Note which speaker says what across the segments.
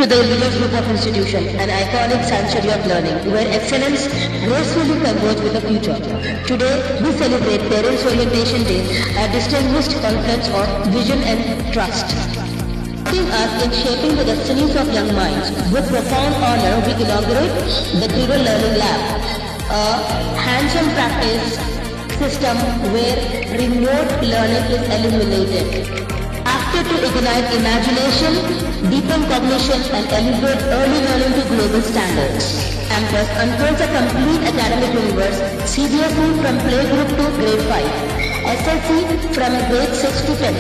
Speaker 1: to the Leaders Group of Institution, an iconic sanctuary of learning, where excellence gracefully converges with the future. Today, we celebrate Parents Orientation Day, a distinguished confluence of vision and trust. Helping us in shaping the destinies of young minds, with profound honor, we inaugurate the Credo Learning Lab, a hands-on practice system where remote learning is eliminated. After to ignite imagination, deepen cognition and elevate early learning to global standards. Campus unfolds a complete academic universe, CBSE from playgroup to grade 5, SSC from grade 6 to 10,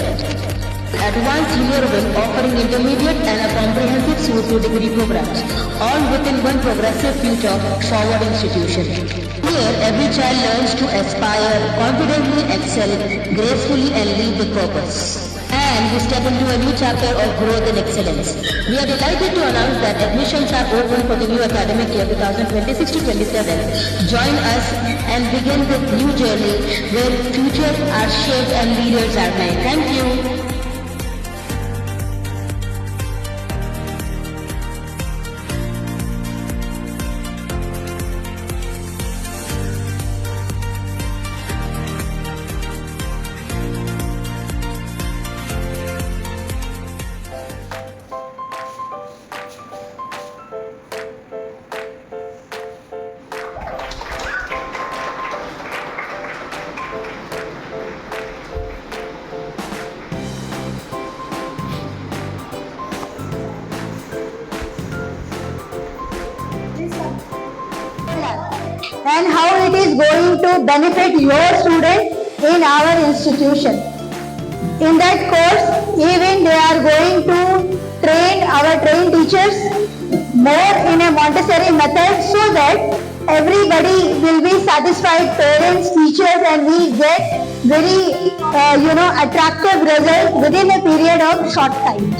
Speaker 1: advanced junior wing offering intermediate and a comprehensive suite to degree programs, all within one progressive future forward institution. Here, every child learns to aspire, confidently excel, gracefully and lead with purpose. And we step into a new chapter of growth and excellence. We are delighted to announce that admissions are open for the new academic year 2026-27. Join us and begin the new journey where futures are shaped and leaders are made. Thank you.
Speaker 2: And how it is going to benefit your student in our institution. In that course, even they are going to train our trained teachers more in a Montessori method so that everybody will be satisfied, parents, teachers, and we get very attractive results within a period of short time.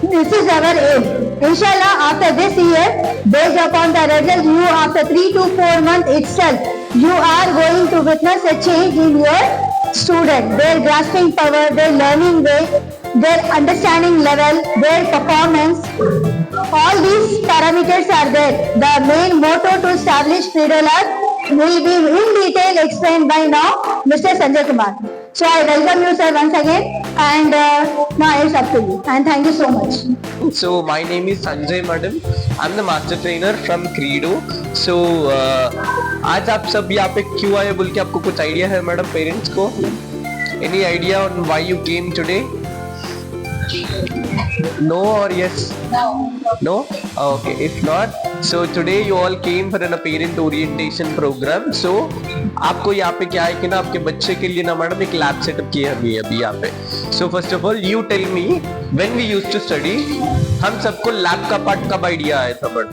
Speaker 2: This is our aim. Inshallah, after this year, based upon the results, you after 3 to 4 months itself, you are going to witness a change in your student, their grasping power, their learning way, their understanding level, their performance. All these parameters are there. The main motto to establish Credo Lab will be in detail explained by now Mr. Sanjay Kumar. So I welcome you, sir, once again, and now it's up to you. And thank you so much.
Speaker 3: So my name is Sanjay Madam. I'm the master trainer from Credo. So आज आप सब यहाँ पे क्यों आए बोल के आपको कुछ आइडिया है मैडम पेरेंट्स को? Any idea on why you came today? No or yes? No? Okay, if not, so today you all came for a parent orientation program. So आपको यहाँ पे क्या है कि ना आपके बच्चे के लिए ना मैडम एक लैब सेटअप किया है अभी यहाँ पे. So first of all, you tell me when we used to study, हम सबको लैब का पार्ट कब आइडिया आया था but?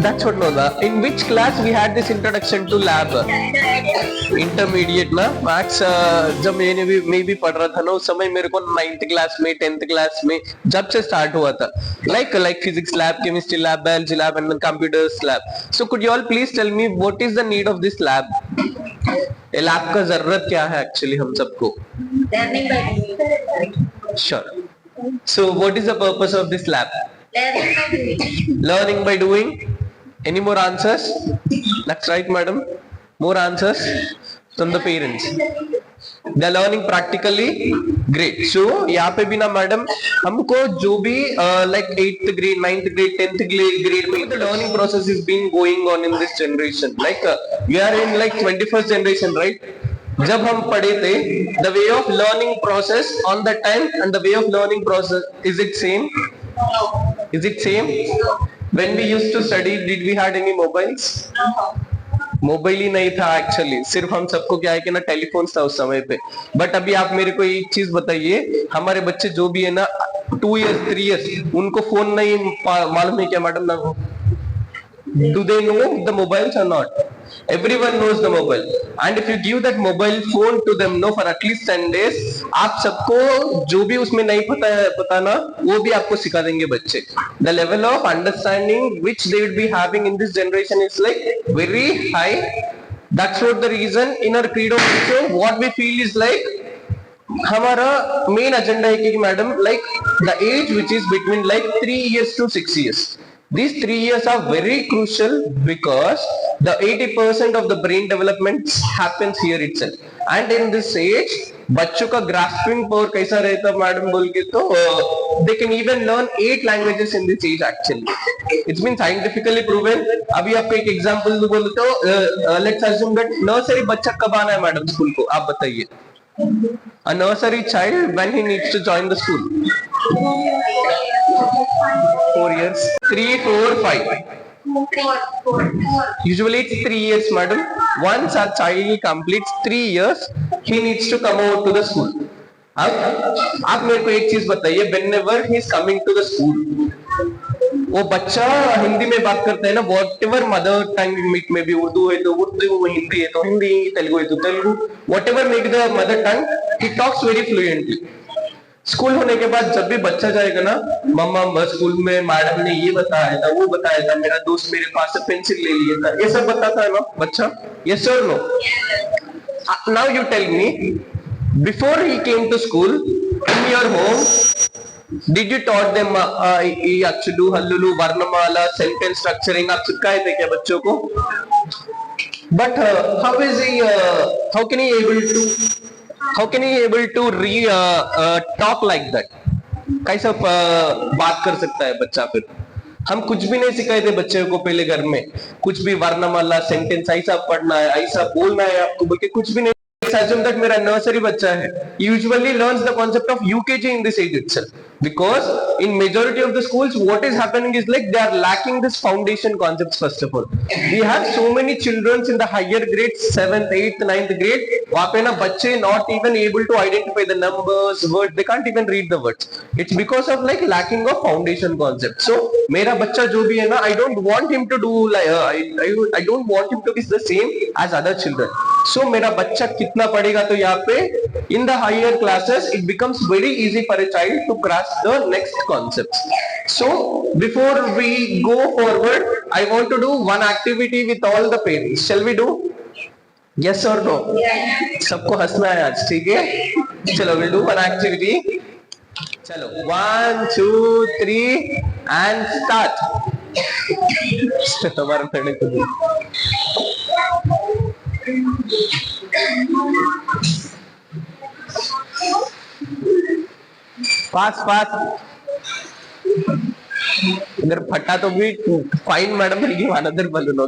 Speaker 3: That's what no da. In which class we had this introduction to lab? Intermediate ना मैथ्स जब मैं भी पढ़ रहा था ना उस समय मेरे को 9th क्लास में 10th क्लास में जब से स्टार्ट हुआ था like physics lab, chemistry lab, biology lab and then computers lab. So could you all please tell me what is the need of this lab? ये लैब का जरूरत क्या है एक्चुअली हम सबको?
Speaker 4: Learning by doing.
Speaker 3: Sure. So what is the purpose of this lab?
Speaker 4: Learning by doing.
Speaker 3: Learning by doing. Any more answers? That's right, madam. More answers from the parents. They are learning practically. Great. So यहाँ पे भी ना madam हमको जो भी like 8th grade, 9th grade, 10th grade में the learning process is being going on in this generation. Like we are in like 21st generation, right? जब हम पढ़े थे, the way of learning process on that time and the way of learning process, is it same? Is it same? When we used to study, did we had any mobiles? Mobile ही नहीं था actually, सिर्फ हम सबको क्या है कि ना टेलीफोन था उस समय पे. बट अभी आप मेरे को एक चीज बताइए, हमारे बच्चे जो भी है ना 2 years 3 years उनको फोन नहीं मालूम है क्या मैडम ना? Do they know the mobiles or not? Everyone knows the mobile, and if you give that mobile phone to them no for at least 10 days, आप सबको जो भी उसमें नहीं पता ना वो भी आपको सिखा देंगे बच्चे. The level of understanding which they will be having in this generation is like very high. That's what the reason in our Credo also what we feel is like हमारा मेन एजेंडा है कि madam like the age which is between like 3 years to 6 years. These 3 years are very crucial because the 80% of the brain development happens here itself. And in this age, बच्चों का grasping power कैसा रहता है madam बोल के तो they can even learn 8 languages in this age actually. It's been scientifically proven. अभी आपको एक एग्जांपल दो बोले तो let's assume that nursery बच्चा कब आना है मैडम स्कूल को, आप बताइए. A nursery child when he needs to join the school. 4 years. 3, 4, 5. Usually it's 3 years, madam. Once a child completes 3 years, he needs to come over to the school. अब आप मेरे को एक चीज बताइए, whenever he is coming to the school, वो बच्चा हिंदी में बात करता है ना, वॉट एवर मदर टंग में भी, उर्दू है तो उर्दू, हिंदी है तो हिंदी, तेलुगु है तो Telugu, what ever make the mother tongue, he talks very fluently. School होने के बाद जब भी बच्चा जाएगा ना, मम्मा स्कूल में मैडम ने ये बताया था, वो बताया था, मेरा दोस्त मेरे पास से पेंसिल ले लिया था, ये सब बताता है ना बच्चा. यस और no? Now you tell me, before he came to school in your home, did you taught them अक्षुलू, हल्लुलू, वर्णमाला, sentence structuring, आप सिखाए थे क्या बच्चों को? But how can he able to talk like that? कैसा बात कर सकता है बच्चा फिर? हम कुछ भी नहीं सिखाए थे बच्चे को पहले घर में, कुछ भी वर्णमाला, सेंटेंस ऐसा पढ़ना है, ऐसा बोलना है आपको बोल के कुछ भी नहीं. Assume that मेरा नर्सरी बच्चा है, usually learns the concept of UKG in this age itself, because in majority of the schools what is happening is like they are lacking this foundation concepts. First of all, we have so many children in the higher grades, 7th, 8th, 9th grade, वहाँ पे ना बच्चे not even able to identify the numbers, words, they can't even read the words. It's because of like lacking of foundation concept. So मेरा बच्चा जो भी है ना, I don't want him to do like I don't want him to be the same as other children. So मेरा बच्चा कितना पढ़ेगा तो यहाँ पे in the higher classes it becomes very easy for a child to grasp the next concepts. So before we go forward, I want to do one activity with all the parents. Shall we do? Yes or no? सबको हंसना है आज, ठीक है? चलो we'll do one activity. चलो 1, 2, 3 and start. हमारा पढ़ने को दो. फास्ट अगर फटा तो भी fine madam will give another balloon.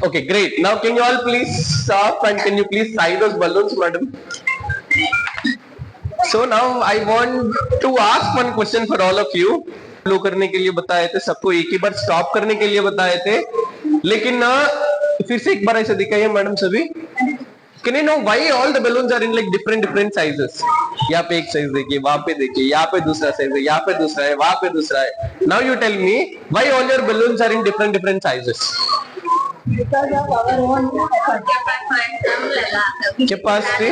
Speaker 3: Okay, great. Now can you all please stop and can you please tie those balloons, madam? So now I want to ask one question for all of you. Flow करने के लिए बताए थे, सबको एक ही बार stop करने के लिए बताए थे, लेकिन ना फिर से एक बार ऐसे दिखाइए मैडम सभी. Can you know why all the balloons are in like different sizes? यहाँ पे एक साइज देखिए, वहां पे देखिए, यहाँ पे दूसरा साइज है, यहाँ पे दूसरा है, वहां पे दूसरा है. Now you tell me why all your balloons are in different sizes?
Speaker 2: Because of our own
Speaker 3: capacity.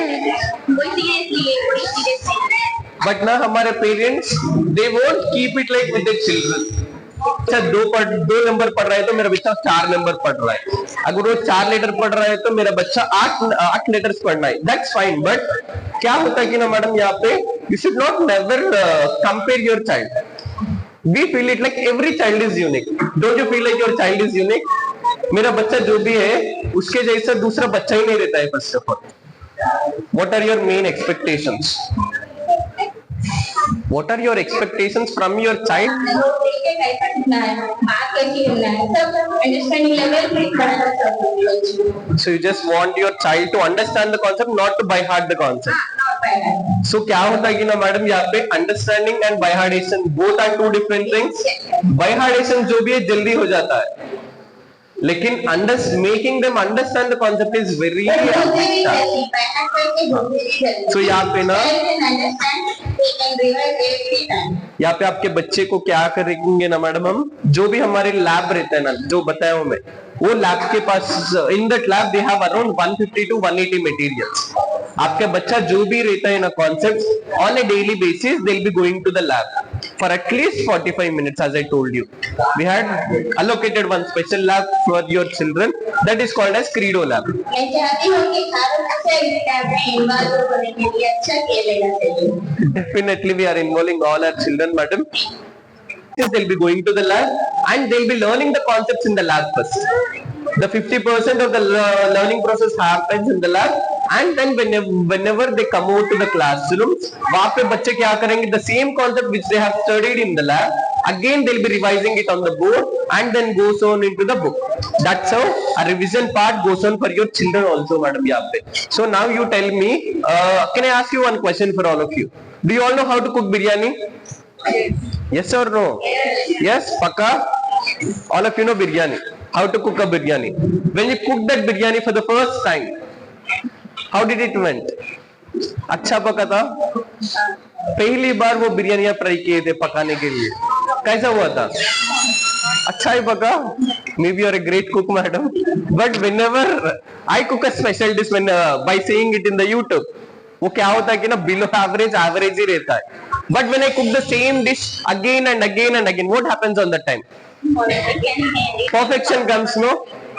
Speaker 3: But ना हमारे parents they won't keep it like with their children. अच्छा दो नंबर पढ़ रहा है तो मेरा बच्चा 4 नंबर पढ़ रहा है, अगर वो 4 लेटर पढ़ रहा है तो मेरा बच्चा 8 लेटर्स पढ़ना है. That's fine. बट क्या होता है कि ना मैडम यहाँ पे you should not never compare your child. We feel it like every child is unique. Don't you feel like your child is unique? मेरा बच्चा जो भी है उसके जैसा दूसरा बच्चा ही नहीं रहता है. First of all, what are your main expectations? What are your expectations from your child? So you just want your child to understand the concept, not to by heart the concept. So क्या होता है कि ना madam यहाँ पे understanding and by heartation both are two different things. By heartation जो भी है जल्दी हो जाता है, लेकिन making them understand the concept is very so यहाँ पे ना यहाँ पे आपके बच्चे को क्या करेंगे ना मैडम, हम जो भी हमारे लैब रहता है ना, जो बताया हूं मैं, वो लैब के पास in that lab they have around 150 to 180 materials. आपका बच्चा जो भी रहता है ना concept on a daily basis they will be going to the lab. for at least 45 minutes, as I told you. We had allocated one special lab for your children that is called as Credo lab.
Speaker 4: मैं चाहती हूँ कि भारत अच्छा exam में involve होने के लिए अच्छा किया लेना चाहिए.
Speaker 3: Definitely we are involving all our children, madam. They'll be going to the lab and they'll be learning the concepts in the lab first. The 50% of the learning process happens in the lab, and then whenever they come out to the classrooms, वहाँ पे बच्चे क्या करेंगे? The same concept which they have studied in the lab, again they'll be revising it on the board and then goes on into the book. That's how a revision part goes on for your children also, madam. यहाँ पे. So now you tell me, can I ask you one question for all of you? Do you all know how to cook biryani? Yes or no? Yes, Paka? All of you know biryani. How to cook a biryani. When you cook that biryani for the first time, how did it went? अच्छा पका था? पहली बार वो biryani try किए थे पकाने के लिए, कैसा हुआ था? अच्छा ही पका? Maybe you are a great cook, madam. But whenever I cook a special dish, when by saying it in the YouTube, वो क्या होता है कि ना below average ही रहता है. But when I cook the same dish again and again and again, what happens on that time? Perfection comes, no?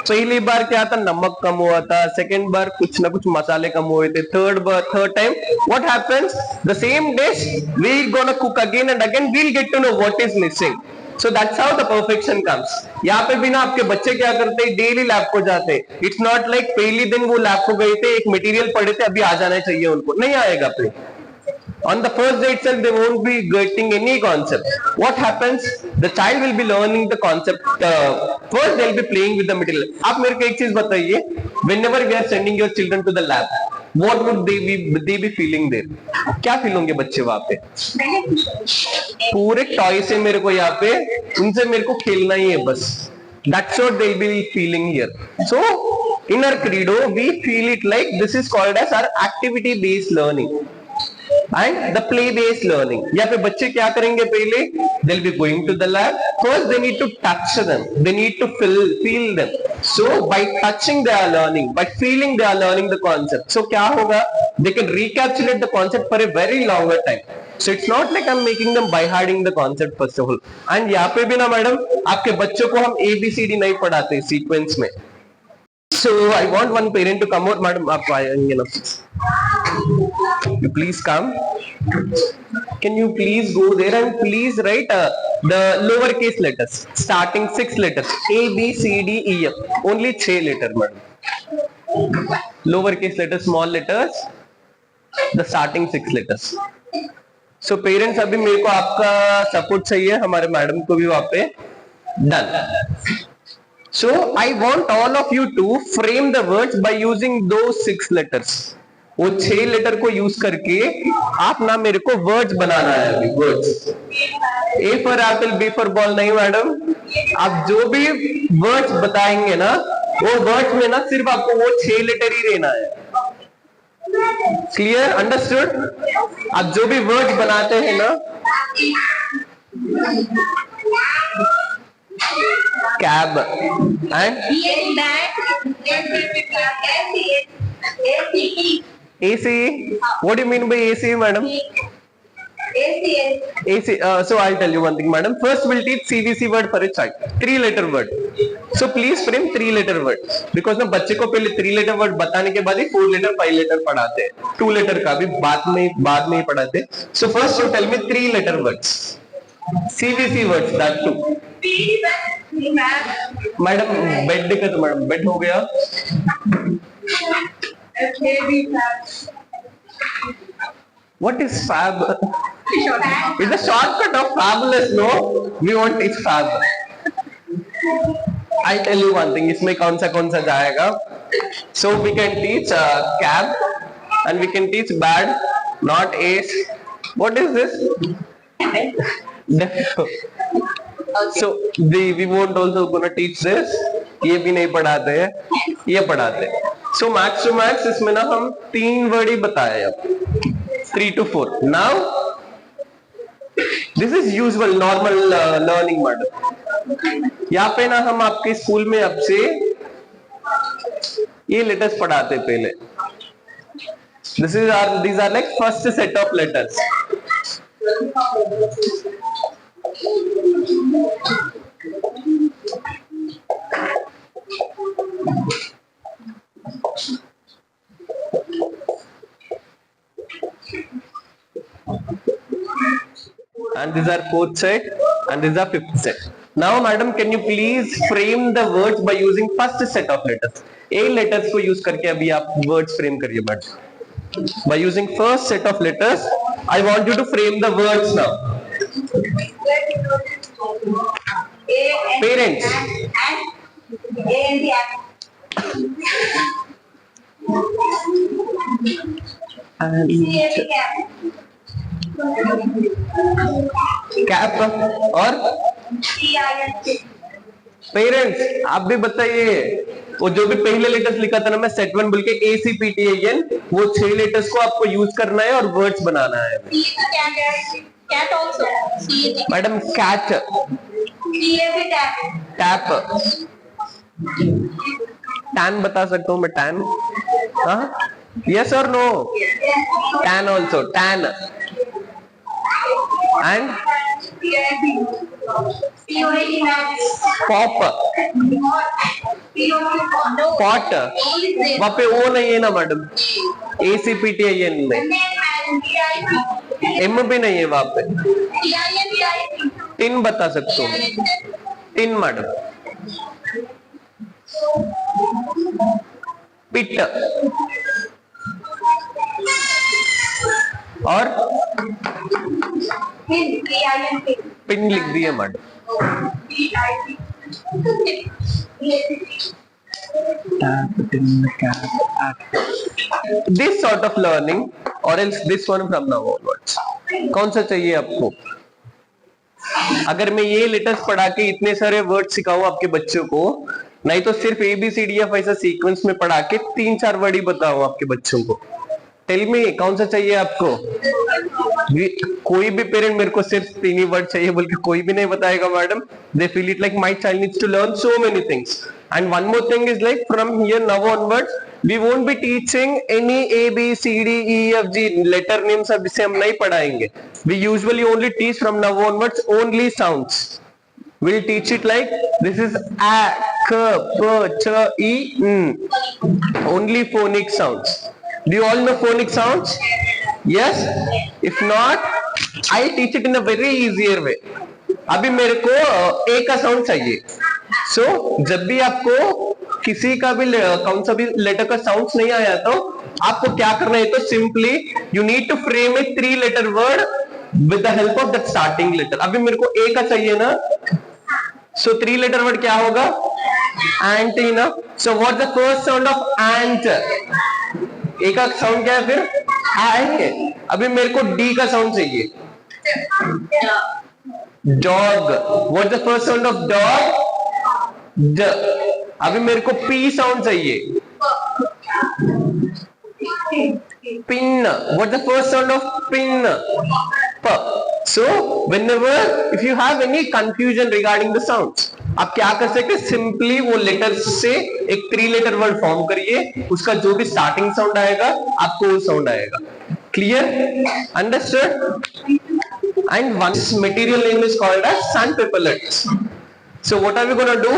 Speaker 3: पहली बार क्या था? नमक कम हुआ था. सेकंड बार कुछ ना कुछ मसाले कम हुए थे. Third time what happens? The same dish we gonna cook again and again. We'll get to know what is missing. So that's how the perfection comes. यहाँ पे भी ना आपके बच्चे क्या करते हैं? डेली लैब को जाते हैं. It's not like पहली दिन वो लैब को गए थे, एक मटेरियल पढ़े थे, अभी आ जाना चाहिए उनको. नहीं आएगा फिर. On the first day itself, they won't be getting any concept. What happens? The child will be learning the concept. First, they'll be playing with the material. आप मेरे को एक चीज बताइए. Whenever we are sending your children to the lab, what would they be feeling there? क्या feel होंगे बच्चे वहाँ पे? पूरे टॉय से मेरे को यहाँ पे उनसे मेरे को खेलना ही है बस. That's what they'll be feeling here. So in our credo, we feel it like this is called as our activity-based learning. And the play-based learning. यहाँ पे बच्चे क्या करेंगे? पहले they'll be going to the lab. First they need to touch them. They need to feel them. So by touching they are learning. By feeling they are learning the concept. So क्या होगा? They can recapitulate the concept for a very longer time. So it's not like I'm making them by hearting the concept first of all. And यहाँ पे भी ना madam आपके बच्चों को हम ABCD नहीं पढ़ाते सीक्वेंस में. So I want one parent to come out, madam. आप आएंगे ना? You please come. Can you please go there and please write the lowercase letters, starting 6 letters, A, B, C, D, E, F. Only 6 letters, madam. Lowercase letters, small letters, the starting 6 letters. So parents, अभी मेरे को आपका support चाहिए, हमारे madam को भी वहाँ पे. Done. So I want all of you to frame the words by using those 6 letters. वो 6 लेटर को यूज करके आप ना मेरे को वर्ड्स बनाना है अभी. Words A for apple, B for ball नहीं मैडम. आप जो भी वर्ड्स बताएंगे ना वो वर्ड्स में ना सिर्फ आपको वो 6 लेटर ही रहना है. क्लियर? अंडरस्टूड? आप जो भी वर्ड्स बनाते हैं ना, cab and AC. What do you mean by AC, madam? AC. So I'll tell you one thing, madam. First we'll teach CVC word for a child. 3-letter word. So please frame 3-letter word. Because ना बच्चे को पहले 3-letter word बताने के बाद ही 4-letter, 5-letter पढ़ाते हैं. 2-letter का भी बाद में ही पढ़ाते हैं. So first you tell me 3-letter words. CVC words, that too. Madam bed दिखा तो मैडम बेड हो गया. What is fab? It's a shortcut of fabulous. No, we want is fab. I tell you one thing. इसमें कौन सा जाएगा? So we can teach cab and we can teach bad, not ace. What is this? So we won't also gonna teach this. ये भी नहीं पढ़ाते हैं, ये पढ़ाते हैं. So max to max इसमें ना हम 3 वर्ड ही बताए अब. 3 to 4. Now this is usual normal learning model. यहाँ पे ना हम आपके स्कूल में अब से ये लेटर्स पढ़ाते पहले. These are like first set of letters. And these are fourth set and these are fifth set. Now madam, can you please frame the words by using first set of letters? A letters को use करके अभी आप words frame करिए madam. By using first set of letters, I want you to frame the words now. Parents. Cap और parents, आप भी बताइए, वो जो भी पहले लेटर्स लिखा था ना मैं सेट वन बोल के ACPTAN, वो 6 लेटर्स को आपको यूज करना है और वर्ड्स बनाना है मैडम. कैट, टैप, टैन बता सकता हूँ मैं, टैन. हाँ, यस और no? Tan also, tan. And pop, pot, वहाँ पे ओ नहीं है ना मैडम, ACPTAN में M भी नहीं है वहाँ पे. टिन बता सकते हो, टिन मैडम. पिट और पिन लिख दिए madam. This sort of learning or else this one from now onwards. कौन सा चाहिए आपको? अगर मैं ये लेटर्स पढ़ा के इतने सारे वर्ड सिखाऊं आपके बच्चों को, नहीं तो सिर्फ ABCDF ऐसा सीक्वेंस में पढ़ा के 3-4 वर्ड ही बताऊं आपके बच्चों को. टेल मी, कौन सा चाहिए आपको? कोई भी पेरेंट मेरे को सिर्फ 3 ही वर्ड चाहिए बोल के कोई भी नहीं बताएगा madam. They feel it like my child needs to learn so many things. And one more thing is like from here now onwards we won't be teaching any ABCDEFG letter names. अब इसे हम नहीं पढ़ाएंगे. We usually only teach from now onwards only sounds. We'll teach it like this is a, k, p, ch, e, n. Only phonic sounds. Do you all know phonic sounds? Yes? If not, I'll teach it in a very easier way. अभी मेरे को ए का sound चाहिए. So, जब भी आपको किसी का भी कौन सा भी लेटर का साउंड नहीं आया तो आपको क्या करना है, तो simply you need to frame a 3 letter word with the help of that starting letter. अभी मेरे को ए का चाहिए ना, सो 3 लेटर वर्ड क्या होगा? Antenna. So what the first sound of ant? A का साउंड क्या है फिर? है. अभी मेरे को डी का साउंड चाहिए. Dog. What the first sound of dog? ड. अभी मेरे को पी साउंड चाहिए. Pin. What the first sound of pin? प. So whenever if you have any confusion regarding the sounds, आप क्या कर सकते हैं, सिंपली वो लेटर्स से एक 3 लेटर वर्ड फॉर्म करिए, उसका जो भी स्टार्टिंग साउंड आएगा आपको वो साउंड आएगा. Clear? Understood? And one material name is called as sandpaper letters. So what are we gonna do?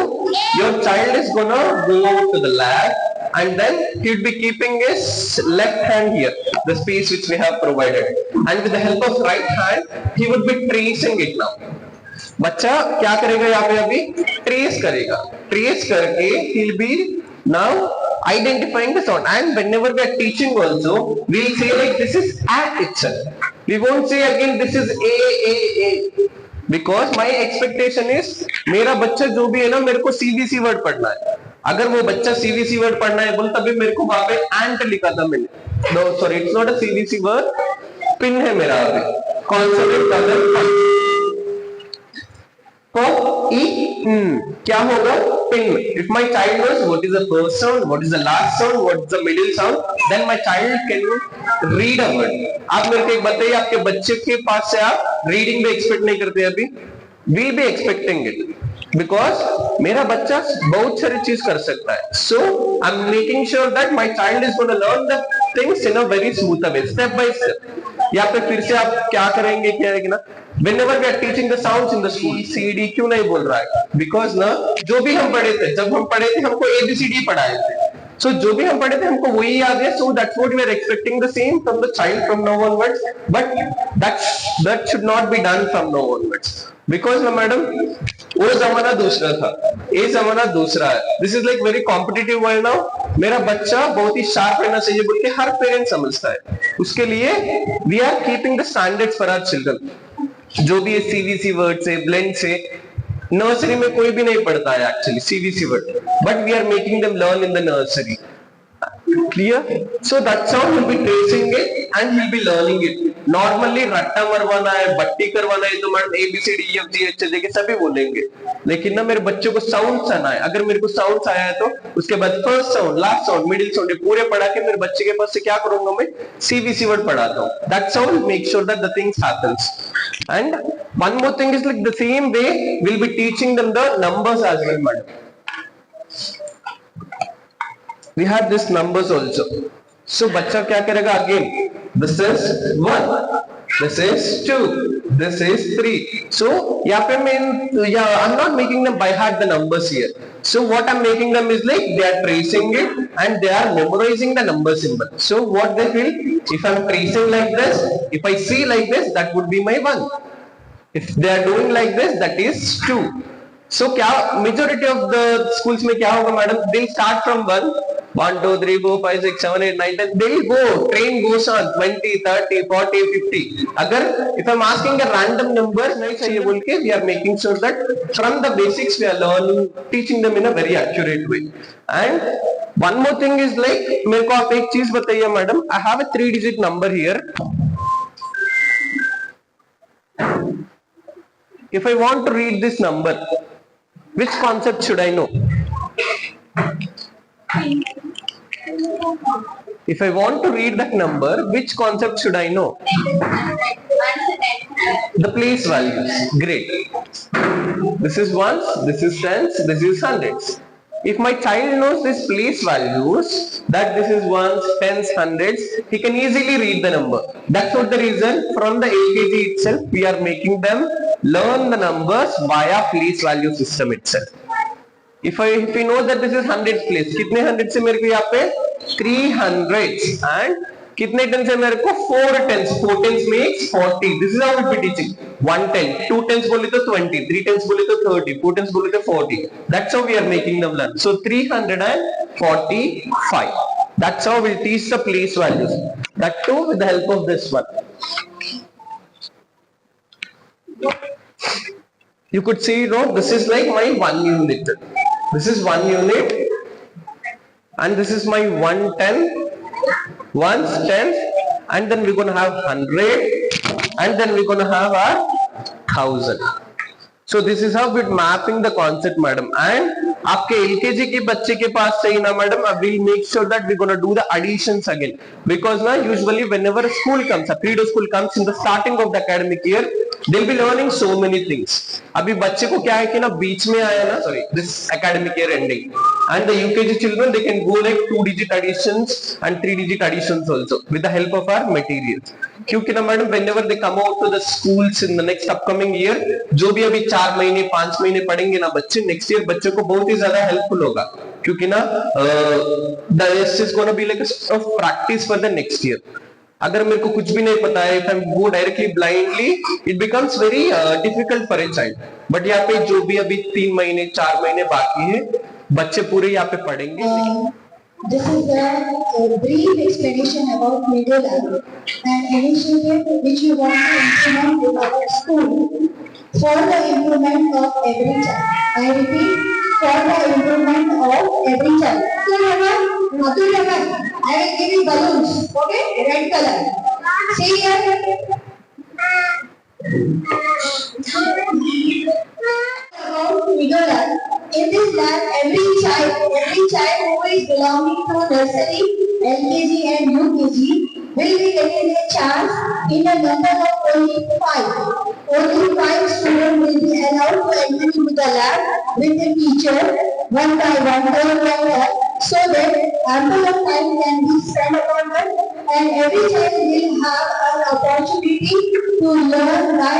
Speaker 3: Your child is gonna go to the lab and then he'll be keeping his left hand here, the space which we have provided, and with the help of right hand he would be tracing it now. बच्चा क्या करेगा यहाँ पे? अभी trace करेगा. Trace करके he'll be now identifying the sound, and whenever we are teaching also we'll say like this is a itself. We won't say again this is a, because my expectation is मेरा बच्चा जो भी है ना मेरे को CVC word पढ़ना है. अगर वो बच्चा CVC वर्ड पढ़ना है बोल, तभी मेरे को वहां पे एंट लिखा था मैंने. No sorry, it's not a CVC word, pin है मेरा. अभी कॉन्सोनेंट कलर क्या होगा? Pin. If my child knows what is the first sound, what is the last sound, what is the middle sound, then my child can read a word. आप मेरे को एक बताइए, आपके बच्चे के पास से आप रीडिंग भी एक्सपेक्ट नहीं करते? अभी will be expecting it, because मेरा बच्चा बहुत सारी चीज कर सकता है. So I am making sure that my child is gonna learn the things in a very smooth way, step by step. यहाँ पे फिर से आप क्या करेंगे, क्या है कि ना, whenever we are teaching the sounds in the school, CD क्यों नहीं बोल रहा है? Because ना जो भी हम पढ़े थे, जब हम पढ़े थे हमको ABCD पढ़ाए थे, so जो भी हम पढ़े थे हमको वही याद है, so that's what we are expecting the same from the child from now onwards, but that should not be done from now onwards, because ना मैडम वो जमाना दूसरा था, ये जमाना दूसरा है. This is like very competitive world now. मेरा बच्चा बहुत ही शार्प रहना चाहिए बोल के हर पेरेंट समझता है. उसके लिए we are keeping the standards for our children. जो भी सीबीसी वर्ड से, ब्लेंड से, नर्सरी में कोई भी नहीं पढ़ता है एक्चुअली सीबीसी word, but we are making them learn in the nursery. Clear? So that's how he'll be tracing it and he'll be learning it. Normally रट्टा मरवाना है, बट्टी करवाना है तो मैडम ABCD के सभी बोलेंगे, लेकिन ना मेरे बच्चों को साउंड आना है. अगर मेरे को साउंड आया है तो उसके बाद first sound, last sound, middle sound पूरे पढ़ा के मेरे बच्चे के पास से क्या करूंगा मैं, सीबीसी वर्ड पढ़ाता हूँ. That's how we'll make sure that the things happens. And one more thing is like the same way we'll be teaching them the numbers as well, madam. We have this numbers also. So बच्चा क्या करेगा again? This is 1, this is 2, this is 3. So यहाँ पे I'm not making them by heart the numbers here. So what I'm making them is like they are tracing it and they are memorizing the number symbol. So what they feel, if I'm tracing like this, if I see like this, that would be my 1. If they are doing like this, that is 2. So क्या majority of the schools में क्या होगा madam? They'll start from 1, 1, 2, 3, 4, 5, 6, 7, 8, 9, 10. They'll go. Train goes on 20, 30, 40, 50. अगर if I'm asking a random number नहीं चाहिए बोल के, we are making sure that from the basics we are learning, teaching them in a very accurate way. And one more thing is like मेरे को आप एक चीज बताइए madam. I have a 3-digit number here. If I want to read this number, which concept should I know? If I want to read that number, which concept should I know? The place values. Great. This is ones, this is tens, this is hundreds. If my child knows this place values, that this is ones, tens, hundreds, he can easily read the number. That's what the reason from the LKG itself we are making them learn the numbers via place value system itself. If we know that this is hundreds place, कितने hundreds से मेरे को यहाँ पे 300s and कितने tens से मेरे को 4 tens, 4 tens makes 40. This is how we'll be teaching. 1 10, 2 tens बोले तो 20, 3 tens बोले तो 30, 4 tens बोले तो 40. That's how we are making them learn. So 345. That's how we'll teach the place values. That too with the help of this one. You could see, you know, this is like my 1 unit. This is 1 unit, and this is my 110, ones, tens, and then we're gonna have 100, and then we're gonna have our 1000. So this is how we're mapping the concept, madam. And आपके LKG के बच्चे के पास से ही ना madam, we'll make sure that we're gonna do the additions again, because ना usually whenever school comes, a pre-do school comes in the starting of the academic year, they'll be learning so many things. अभी बच्चे को क्या है कि ना बीच में आया ना, sorry, this academic year ending, and the UKG children they can go like 2-digit additions and 3-digit additions also with the help of our materials. क्योंकि ना madam whenever they come out to the schools in the next upcoming year, जो भी अभी 4 महीने 5 महीने पढ़ेंगे ना बच्चे, next year बच्चे को बहुत ही ज्यादा हेल्पफुल होगा, क्योंकि ना this is gonna be like a sort of practice for the next year. अगर मेरे को कुछ भी नहीं पता है, if I go directly blindly, it becomes very difficult for a child. But यहाँ पे जो भी अभी 3 महीने 4 महीने बाकी है, बच्चे पूरे यहाँ पे पढ़ेंगे.
Speaker 5: This is a brief explanation about middle level, an initiative which we want to implement in our school for the improvement of every child. I repeat, for the improvement of every child. So I will give you balloons, okay, red color. See here. About middle level. In this lab, every child who is belonging to nursery, LKG and UKG will be getting a chance in a number of only 5. Only 5 students will be allowed to enter into the lab with the teacher one by one, so that ample of time can be spent upon them and every child will have an opportunity to learn by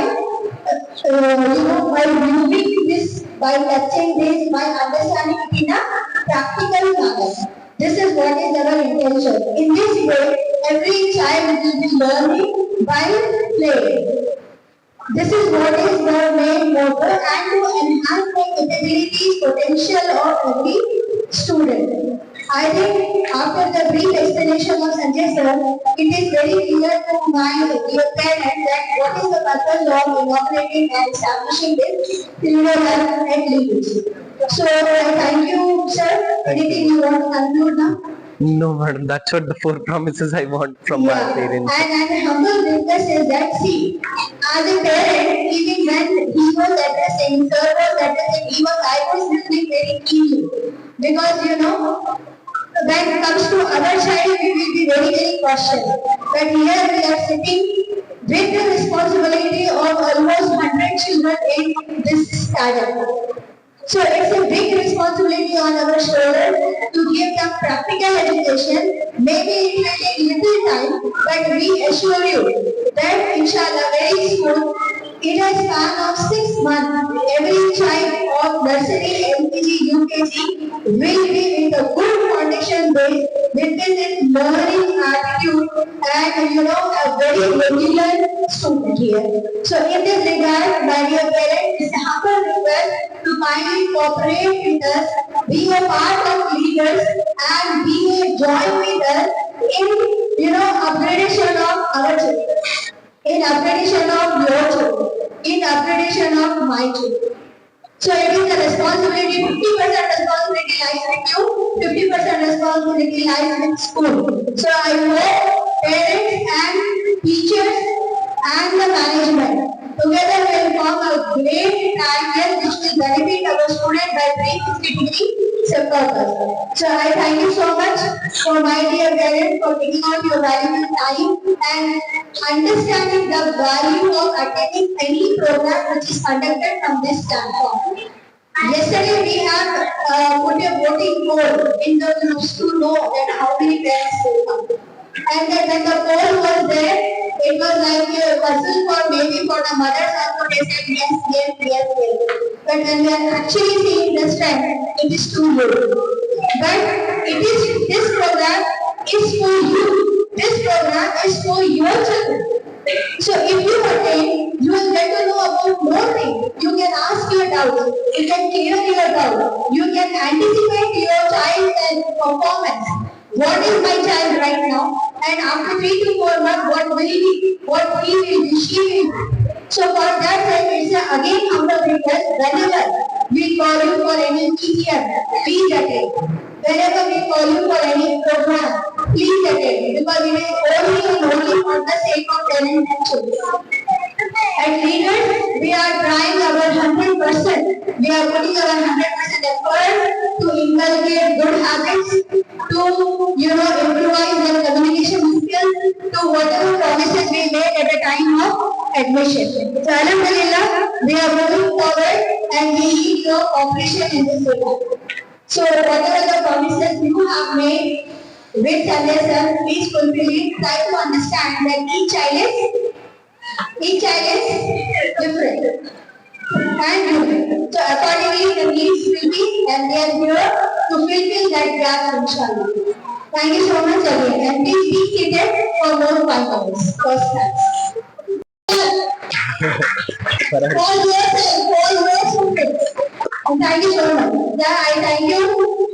Speaker 5: viewing this, by touching this, by understanding it in a practical manner. This is what is our intention. In this way, every child will be learning by play. This is what is the main motto, and to enhance the capabilities, potential of every student. I think after the brief explanation of Sanjay sir, it is very clear to my dear parents that what is the purpose of inaugurating and establishing this Trinidad Lab at Leeds. So I thank you, sir. Anything you want to conclude now?
Speaker 3: No, madam, that's what the 4 promises I want from my parents.
Speaker 5: And humble request is that, see, as a parent, even when he was addressing, sir was addressing, I was listening very keenly. Because, when it comes to our child, we will be very, very cautious. But here we are sitting with the responsibility of almost 100 children in this cadre. So it's a big responsibility on our shoulders to give them practical education. Maybe it will take little time, but we assure you that inshallah very soon, in a span of 6 months, every child of nursery, LKG, UKG will be with a good foundation base, with its learning attitude and a very regular student here. So in this regard, my dear parents, it's a humble request to kindly cooperate with us, be a part of leaders and be a join with us in upgradation of our children, in upgradation of your children, in upgradation of my children. So it is a responsibility, 50% responsibility lies with you, 50% responsibility lies with school. So I hope parents and teachers and the management together will form a great triangle which will benefit our student by 360 degree purpose. So I thank you so much for my dear parents for taking out your valuable time and understanding the value of attending any program which is conducted from this platform. Yesterday we have put a voting poll in the groups to know that how many parents will come. And then when the poll was there, it was like a puzzle for maybe for the mothers also they said yes. But when we are actually seeing this trend, it is too low. But this program is for you. This program is for your children. So if you attend, you will get to know about more things. You can ask your doubts. You can clear your doubts. You can anticipate your child's performance. What is my child right now? And after 3 to 4 months, what he will be, she will be. So for that sake, it's again humble request. Whenever we call you for any TTM, please attend. Whenever we call you for any program, please attend. Because it is only for the sake of talent and children. At leaders, we are trying our 100%. We are putting our 100% effort to inculcate good habits, to improvise their communication skills, to whatever promises we made at the time of admission. So alhamdulillah, we are moving forward and we need your cooperation in this regard. So whatever the promises you have made with Sanjay sir, please fulfill it. Try to understand that each child is different and unique. So accordingly the needs will be and they are here to fulfill that gap inshallah. Thank you so much again and please be seated for more 5 minutes. First class. All yours, and thank you so much. Yeah, I thank you.